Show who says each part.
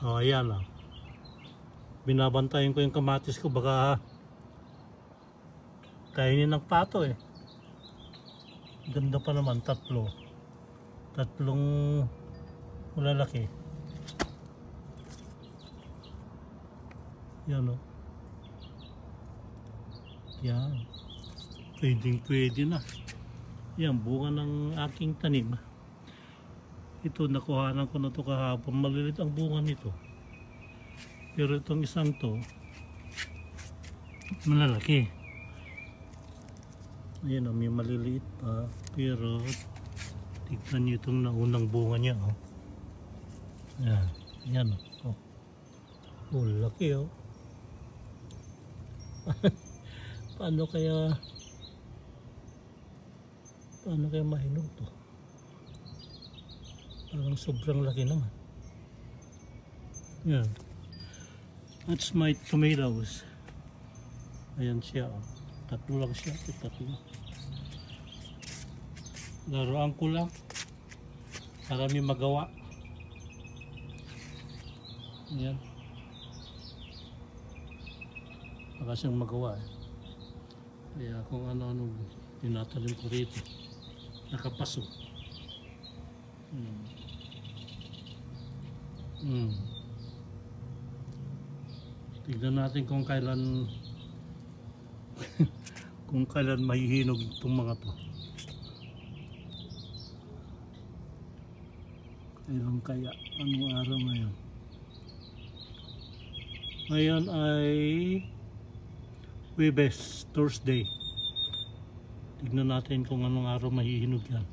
Speaker 1: Oh, ayan ah. Binabantayan ko yung kamatis ko, baka kainin ng pato eh. Ganda pa naman, tatlong malalaki. Yan o. Yan. Pwede na. Yan, bunga ng aking tanim. Ito, nakuhanan ko na ito kahapon. Malilit ang bunga nito. Pero itong isang to, malalaki. Ayan o, may maliliit pa. Pero, tignan nyo itong naunang bunga niya. Oh. Yan. Yan o. Oh, laki o. Paano kaya mahinog to? Parang sobrang laki naman. Yan. That's my tomatoes. Ayan siya. Oh. Tatlo lang siya. Tatlo. Laruan ko lang para may magawa. Ayan. Baka siyang magawa eh. Kaya kung ano-ano tinatalim ko rito. Nakapaso. Tignan natin kung kailan kung kailan mahihinog itong mga to. Kailan kaya? Anong araw ngayon? Ngayon ay Webes, Thursday. Tignan natin kung anong araw mahihinog yan.